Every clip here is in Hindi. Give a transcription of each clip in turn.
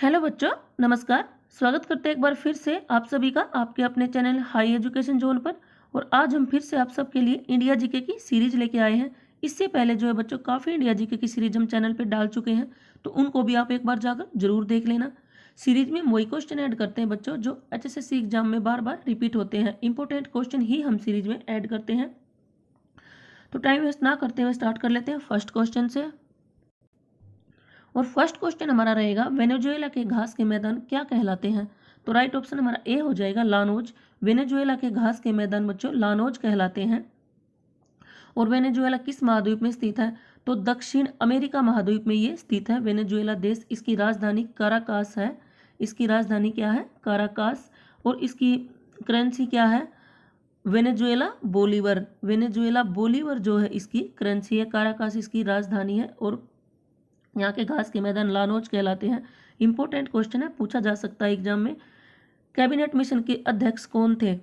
हेलो बच्चों, नमस्कार। स्वागत करते हैं एक बार फिर से आप सभी का आपके अपने चैनल हाई एजुकेशन जोन पर। और आज हम फिर से आप सबके लिए इंडिया जीके की सीरीज लेके आए हैं। इससे पहले जो है बच्चों काफ़ी इंडिया जीके की सीरीज हम चैनल पे डाल चुके हैं, तो उनको भी आप एक बार जाकर जरूर देख लेना। सीरीज में वही क्वेश्चन ऐड करते हैं बच्चों जो HSSC एग्जाम में बार बार रिपीट होते हैं। इंपॉर्टेंट क्वेश्चन ही हम सीरीज में ऐड करते हैं। तो टाइम वेस्ट ना करते हुए स्टार्ट कर लेते हैं फर्स्ट क्वेश्चन से। और फर्स्ट क्वेश्चन हमारा रहेगा, वेनेजुएला के घास के मैदान क्या कहलाते हैं? तो राइट ऑप्शन हमारा ए हो जाएगा, लानोज। वेनेजुएला के घास के मैदान बच्चों लानोज कहलाते हैं। और वेनेजुएला किस महाद्वीप में स्थित है? तो दक्षिण अमेरिका महाद्वीप में ये स्थित है वेनेजुएला देश। इसकी राजधानी काराकास है। इसकी राजधानी क्या है? काराकास। और इसकी करेंसी क्या है? Venezuela Bolivar. वेनेजुएला बोलीवर जो है इसकी करेंसी है। काराकास इसकी राजधानी है और यहाँ के घास के मैदान लानोज कहलाते हैं। इंपॉर्टेंट क्वेश्चन है, पूछा जा सकता है एग्जाम में। कैबिनेट मिशन के अध्यक्ष कौन थे?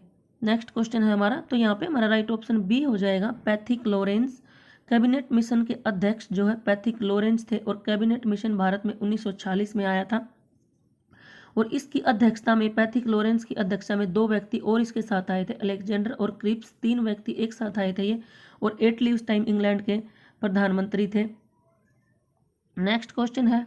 नेक्स्ट क्वेश्चन है हमारा, तो यहाँ पे हमारा राइट ऑप्शन बी हो जाएगा, पैथिक लॉरेंस। कैबिनेट मिशन के अध्यक्ष जो है पैथिक लॉरेंस थे। और कैबिनेट मिशन भारत में 1946 में आया था। और इसकी अध्यक्षता में, पैथिक लॉरेंस की अध्यक्षता में 2 व्यक्ति और इसके साथ आए थे, अलेक्जेंडर और क्रिप्स। 3 व्यक्ति एक साथ आए थे ये। और एटली उस टाइम इंग्लैंड के प्रधानमंत्री थे। नेक्स्ट क्वेश्चन है,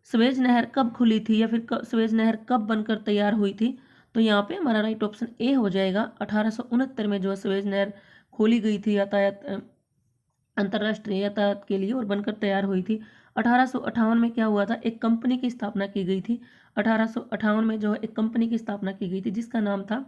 स्वेज नहर कब खुली थी या फिर स्वेज नहर कब बनकर तैयार हुई थी? तो यहाँ पे हमारा राइट ऑप्शन ए हो जाएगा, 1869 में जो है स्वेज नहर खोली गई थी यातायात, अंतर्राष्ट्रीय यातायात के लिए, और बनकर तैयार हुई थी। 1858 में क्या हुआ था? एक कंपनी की स्थापना की गई थी। 1858 में जो है एक कंपनी की स्थापना की गई थी जिसका नाम था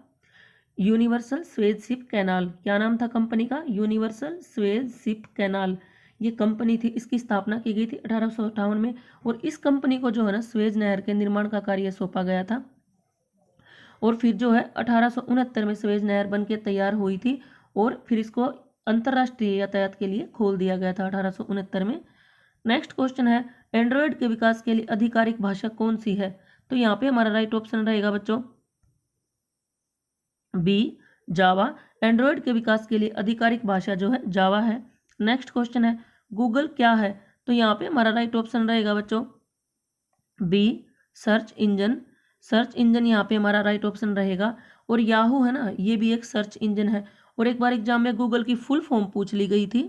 यूनिवर्सल स्वेज शिप कैनाल। क्या नाम था कंपनी का? Universal Suez ship canal. ये कंपनी थी, इसकी स्थापना की गई थी 1858 में। और इस कंपनी को जो है ना स्वेज नहर के निर्माण का कार्य सौंपा गया था। और फिर जो है 1869 में स्वेज नहर बन के तैयार हुई थी। और फिर इसको अंतर्राष्ट्रीय यातायात के लिए खोल दिया गया था 1869 में। नेक्स्ट क्वेश्चन है, एंड्रॉयड के विकास के लिए आधिकारिक भाषा कौन सी है? तो यहाँ पे हमारा राइट ऑप्शन रहेगा बच्चों बी, जावा। एंड्रॉयड के विकास के लिए आधिकारिक भाषा जो है जावा है। नेक्स्ट क्वेश्चन है, गूगल क्या है? तो यहाँ पे हमारा राइट ऑप्शन रहेगा बच्चों B, search engine. Search engine यहाँ पे हमारा राइट ऑप्शन रहेगा। और याहू है ना, ये भी एक सर्च इंजन है। और एक बार एग्जाम में गूगल की फुल फॉर्म पूछ ली गई थी,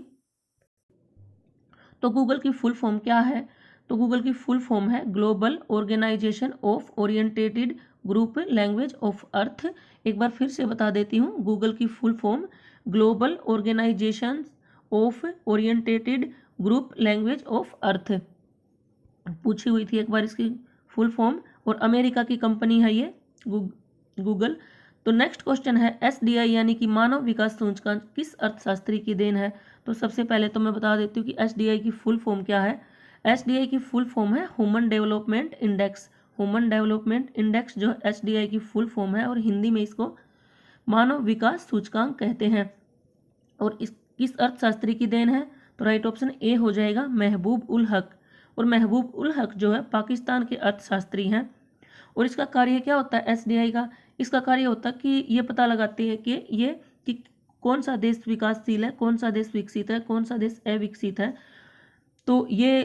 तो गूगल की फुल फॉर्म क्या है? तो गूगल की फुल फॉर्म है global organization of oriented group language of earth. एक बार फिर से बता देती हूँ, गूगल की full form global organization of oriented group language of earth पूछी हुई थी एक बार इसकी फुल फॉर्म। और अमेरिका की कंपनी है ये गूगल। तो नेक्स्ट क्वेश्चन है, SDI यानी कि मानव विकास सूचकांक किस अर्थशास्त्री की देन है? तो सबसे पहले तो मैं बता देती हूँ कि SDI की फुल फॉर्म क्या है। SDI की फुल फॉर्म है human development index. Human development index जो SDI की फुल फॉर्म है, और हिंदी में इसको मानव विकास सूचकांक कहते हैं। और इस किस अर्थशास्त्री की देन है? तो राइट ऑप्शन ए हो जाएगा, महबूब उल हक। और महबूब उल हक जो है पाकिस्तान के अर्थशास्त्री हैं। और इसका कार्य क्या होता है SDI का? इसका कार्य होता है कि ये पता लगाती है कि कौन सा देश विकासशील है, कौन सा देश विकसित है, कौन सा देश अविकसित है। तो ये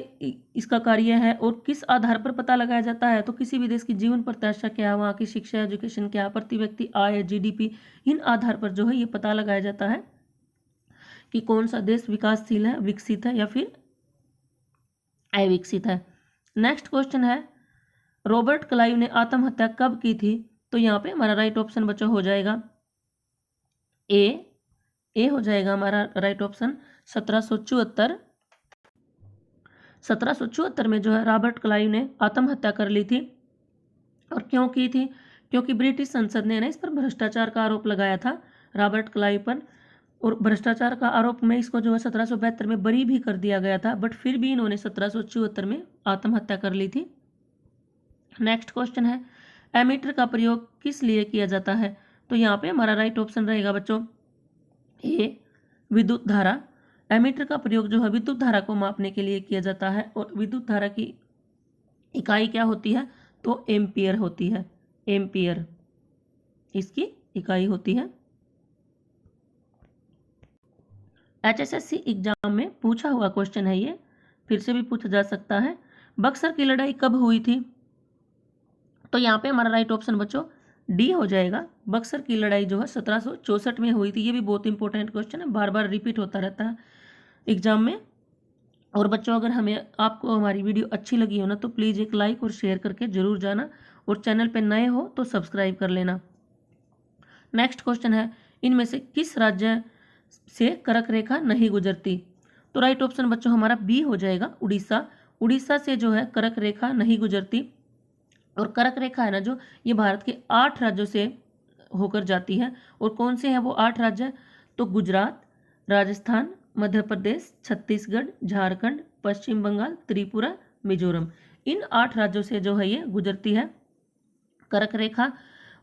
इसका कार्य है। और किस आधार पर पता लगाया जाता है? तो किसी भी देश की जीवन प्रत्याशा क्या है, वहाँ की शिक्षा एजुकेशन क्या है, प्रति व्यक्ति आय, GDP, इन आधार पर जो है ये पता लगाया जाता है कि कौन सा देश विकासशील है, विकसित है या फिर अविकसित है। नेक्स्ट क्वेश्चन है, रॉबर्ट क्लाइव ने आत्महत्या कब की थी? तो यहाँ पे हमारा राइट ऑप्शन बच्चों हो जाएगा ए हो जाएगा हमारा राइट ऑप्शन 1774। 1774 में जो है रॉबर्ट क्लाइव ने आत्महत्या कर ली थी। और क्यों की थी? क्योंकि ब्रिटिश संसद ने ना इस पर भ्रष्टाचार का आरोप लगाया था रॉबर्ट क्लाइव पर। और भ्रष्टाचार का आरोप में इसको जो है 1772 में बरी भी कर दिया गया था, बट फिर भी इन्होंने 1774 में आत्महत्या कर ली थी। नेक्स्ट क्वेश्चन है, एमीटर का प्रयोग किस लिए किया जाता है? तो यहाँ पे हमारा राइट ऑप्शन रहेगा बच्चों ए, विद्युत धारा। एमीटर का प्रयोग जो है विद्युत धारा को मापने के लिए किया जाता है। और विद्युत धारा की इकाई क्या होती है? तो एम्पियर होती है। एम्पियर इसकी इकाई होती है। HSSC एग्जाम में पूछा हुआ क्वेश्चन है ये, फिर से भी पूछा जा सकता है। बक्सर की लड़ाई कब हुई थी? तो यहाँ पे हमारा राइट ऑप्शन बच्चों डी हो जाएगा। बक्सर की लड़ाई जो है 1764 में हुई थी। ये भी बहुत इंपॉर्टेंट क्वेश्चन है, बार बार रिपीट होता रहता है एग्जाम में। और बच्चों अगर आपको हमारी वीडियो अच्छी लगी हो ना तो प्लीज़ एक लाइक और शेयर करके जरूर जाना, और चैनल पे नए हो तो सब्सक्राइब कर लेना। नेक्स्ट क्वेश्चन है, इनमें से किस राज्य से कर्क रेखा नहीं गुजरती? तो राइट ऑप्शन बच्चों हमारा बी हो जाएगा, उड़ीसा। उड़ीसा से जो है कर्क रेखा नहीं गुजरती। और कर्क रेखा है ना जो, ये भारत के 8 राज्यों से होकर जाती है। और कौन से हैं वो 8 राज्य? तो गुजरात, राजस्थान, मध्य प्रदेश, छत्तीसगढ़, झारखंड, पश्चिम बंगाल, त्रिपुरा, मिजोरम। इन 8 राज्यों से जो है ये गुजरती है कर्क रेखा,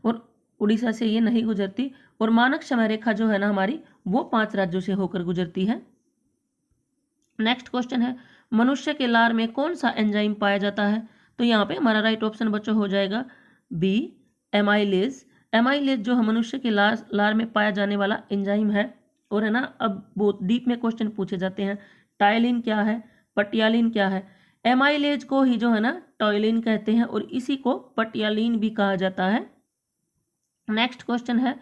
और उड़ीसा से ये नहीं गुजरती। और मानक समय रेखा जो है ना हमारी, वो 5 राज्यों से होकर गुजरती है। नेक्स्ट क्वेश्चन है, मनुष्य के लार में कौन सा एंजाइम पाया जाता है? तो यहाँ पे हमारा राइट ऑप्शन बच्चों हो जाएगा बी, एमाइलेज। एमाइलेज जो है मनुष्य के लार में पाया जाने वाला एंजाइम है। और है ना, अब बहुत डीप में क्वेश्चन पूछे जाते हैं, टायलिन क्या है, पटियालिन क्या है? एमाइलेज को ही जो है ना टॉयलिन कहते हैं, और इसी को पटियालिन भी कहा जाता है। नेक्स्ट क्वेश्चन है,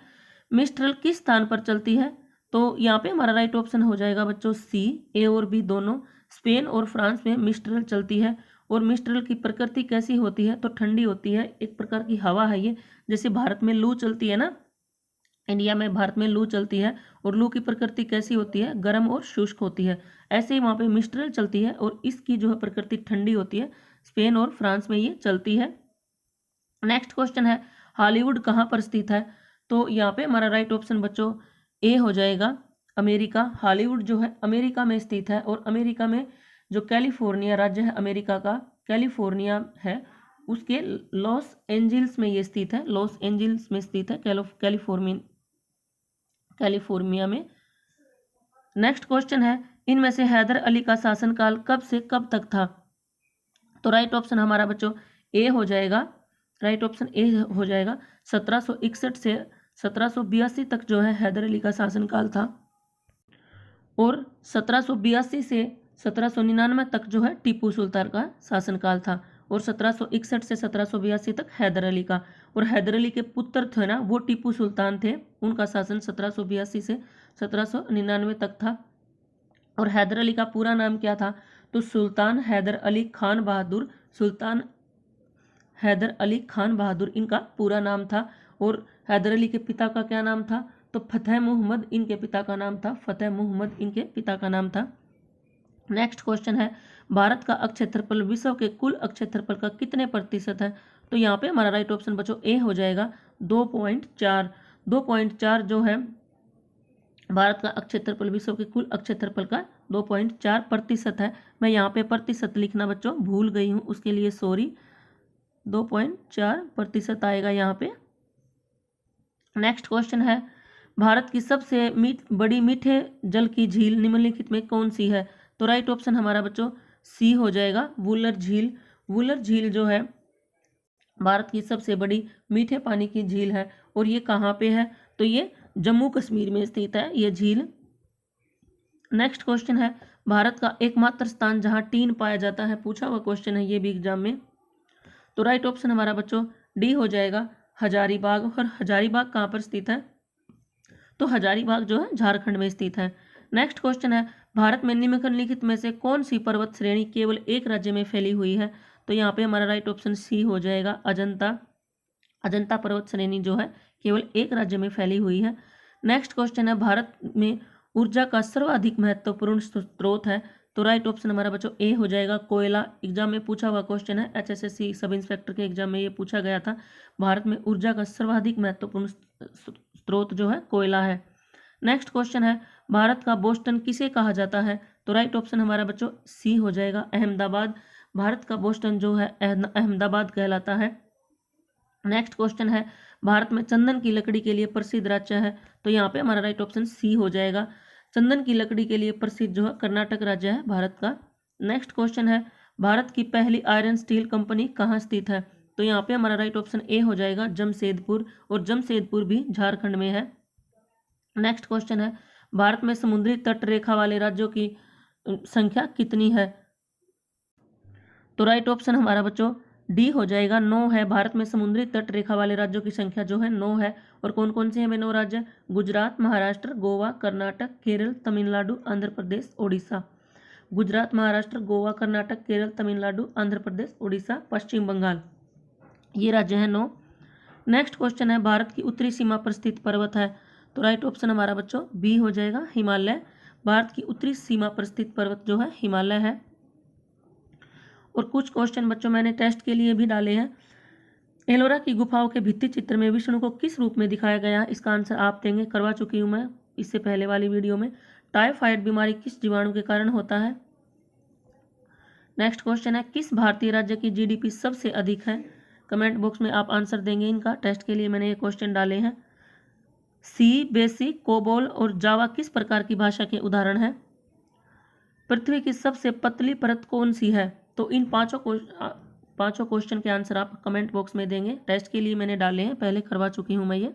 मिस्ट्रल किस स्थान पर चलती है? तो यहाँ पे हमारा राइट ऑप्शन हो जाएगा बच्चों सी, ए और बी दोनों। स्पेन और फ्रांस में मिस्ट्रल चलती है। और मिस्ट्रल की प्रकृति कैसी होती है? तो ठंडी होती है, एक प्रकार की हवा है ये। जैसे भारत में लू चलती है ना, इंडिया में भारत में लू चलती है, और लू की प्रकृति कैसी होती है? गर्म और शुष्क होती है। ऐसे ही वहाँ पे मिस्ट्रल चलती है, और इसकी जो है प्रकृति ठंडी होती है। स्पेन और फ्रांस में ये चलती है। नेक्स्ट क्वेश्चन है, हॉलीवुड कहाँ पर स्थित है? तो यहाँ पे हमारा राइट ऑप्शन बच्चों ए हो जाएगा, अमेरिका। हॉलीवुड जो है अमेरिका में स्थित है। और अमेरिका में जो कैलिफोर्निया राज्य है अमेरिका का, कैलिफोर्निया है, उसके लॉस एंजल्स में ये स्थित है। लॉस एंजल्स में स्थित है कैलिफोर्निया में। नेक्स्ट क्वेश्चन है, इनमें से हैदर अली का शासनकाल कब से कब तक था? तो राइट ऑप्शन हमारा बच्चों ए हो जाएगा। राइट ऑप्शन ए हो जाएगा, 1761 से 1782 तक जो है हैदर अली का शासनकाल था। और 1782 से 1799 तक जो है टीपू सुल्तान का शासनकाल था। और 1761 से 1782 तक हैदर अली का। और हैदर अली के पुत्र थे ना, वो टीपू सुल्तान थे, उनका शासन 1782 से 1799 तक था। और हैदर अली का पूरा नाम क्या था? तो सुल्तान हैदर अली खान बहादुर। सुल्तान हैदर अली खान बहादुर इनका पूरा नाम था। और हैदर अली के पिता का क्या नाम था? तो फतेह मोहम्मद इनके पिता का नाम था। फतेह मोहम्मद इनके पिता का नाम था। नेक्स्ट क्वेश्चन है, भारत का अक्षेत्रफल विश्व के कुल अक्षेत्रफल का कितने प्रतिशत है? तो यहाँ पे हमारा राइट ऑप्शन बच्चों ए हो जाएगा, 2.4। 2.4 जो है भारत का अक्षेत्रफल विश्व के कुल अक्षेत्रफल का 2.4% है। मैं यहाँ पे प्रतिशत लिखना बच्चों भूल गई हूँ, उसके लिए सॉरी। 2.4% आएगा यहाँ पे। नेक्स्ट क्वेश्चन है, भारत की सबसे बड़ी मीठे जल की झील निम्नलिखित में कौन सी है? तो राइट ऑप्शन हमारा बच्चों सी हो जाएगा, वुलर झील। वुलर झील जो है भारत की सबसे बड़ी मीठे पानी की झील है। और ये कहाँ पे है? तो ये जम्मू कश्मीर में स्थित है ये झील। नेक्स्ट क्वेश्चन है, भारत का एकमात्र स्थान जहाँ टीन पाया जाता है, पूछा हुआ क्वेश्चन है ये भी एग्जाम में। तो राइट ऑप्शन हमारा बच्चों डी हो जाएगा, हजारीबाग। और हजारीबाग कहाँ पर स्थित है? तो हजारीबाग जो है झारखंड में स्थित है। नेक्स्ट क्वेश्चन है, भारत में निम्नलिखित में से कौन सी पर्वत श्रेणी केवल एक राज्य में फैली हुई है? तो यहाँ पे हमारा राइट ऑप्शन सी हो जाएगा, अजंता। अजंता पर्वत श्रेणी जो है केवल एक राज्य में फैली हुई है। नेक्स्ट क्वेश्चन है, भारत में ऊर्जा का सर्वाधिक महत्वपूर्ण स्रोत है। तो राइट ऑप्शन हमारा बच्चों ए हो जाएगा, कोयला। एग्जाम में पूछा हुआ क्वेश्चन है, HSSC सब इंस्पेक्टर के एग्जाम में ये पूछा गया था। भारत में ऊर्जा का सर्वाधिक महत्वपूर्ण स्रोत जो है कोयला है। नेक्स्ट क्वेश्चन है, भारत का बोस्टन किसे कहा जाता है? तो राइट ऑप्शन हमारा बच्चों सी हो जाएगा, अहमदाबाद। भारत का बोस्टन जो है अहमदाबाद कहलाता है। नेक्स्ट क्वेश्चन है, भारत में चंदन की लकड़ी के लिए प्रसिद्ध राज्य है। तो यहाँ पे हमारा राइट ऑप्शन सी हो जाएगा, चंदन की लकड़ी के लिए प्रसिद्ध जो है कर्नाटक राज्य है भारत का। नेक्स्ट क्वेश्चन है, भारत की पहली आयरन स्टील कंपनी कहाँ स्थित है? तो यहाँ पे हमारा राइट ऑप्शन ए हो जाएगा, जमशेदपुर। और जमशेदपुर भी झारखंड में है। नेक्स्ट क्वेश्चन है, भारत में समुद्री तट रेखा वाले राज्यों की संख्या कितनी है? तो राइट ऑप्शन हमारा बच्चों डी हो जाएगा 9 है। भारत में समुद्री तट रेखा वाले राज्यों की संख्या जो है 9 है। और कौन कौन से हैं वे 9 राज्य? गुजरात, महाराष्ट्र, गोवा, कर्नाटक, केरल, तमिलनाडु, आंध्र प्रदेश, ओडिशा। गुजरात, महाराष्ट्र, गोवा, कर्नाटक, केरल, तमिलनाडु, आंध्र प्रदेश, ओडिशा, पश्चिम बंगाल, ये राज्य हैं 9। नेक्स्ट क्वेश्चन है, भारत की उत्तरी सीमा पर स्थित पर्वत है? तो राइट ऑप्शन हमारा बच्चों बी हो जाएगा, हिमालय। भारत की उत्तरी सीमा पर स्थित पर्वत जो है हिमालय है। और कुछ क्वेश्चन बच्चों मैंने टेस्ट के लिए भी डाले हैं। एलोरा की गुफाओं के भित्ति चित्र में विष्णु को किस रूप में दिखाया गया? इसका आंसर आप देंगे, करवा चुकी हूं मैं इससे पहले वाली वीडियो में। टाइफाइड बीमारी किस जीवाणु के कारण होता है? नेक्स्ट क्वेश्चन है, किस भारतीय राज्य की जीडीपी सबसे अधिक है? कमेंट बॉक्स में आप आंसर देंगे इनका। टेस्ट के लिए मैंने ये क्वेश्चन डाले हैं। सी, बेसिक, कोबोल और जावा किस प्रकार की भाषा के उदाहरण हैं? पृथ्वी की सबसे पतली परत कौन सी है? तो इन पांचों क्वेश्चन के आंसर आप कमेंट बॉक्स में देंगे। टेस्ट के लिए मैंने डाले हैं, पहले करवा चुकी हूं मैं ये।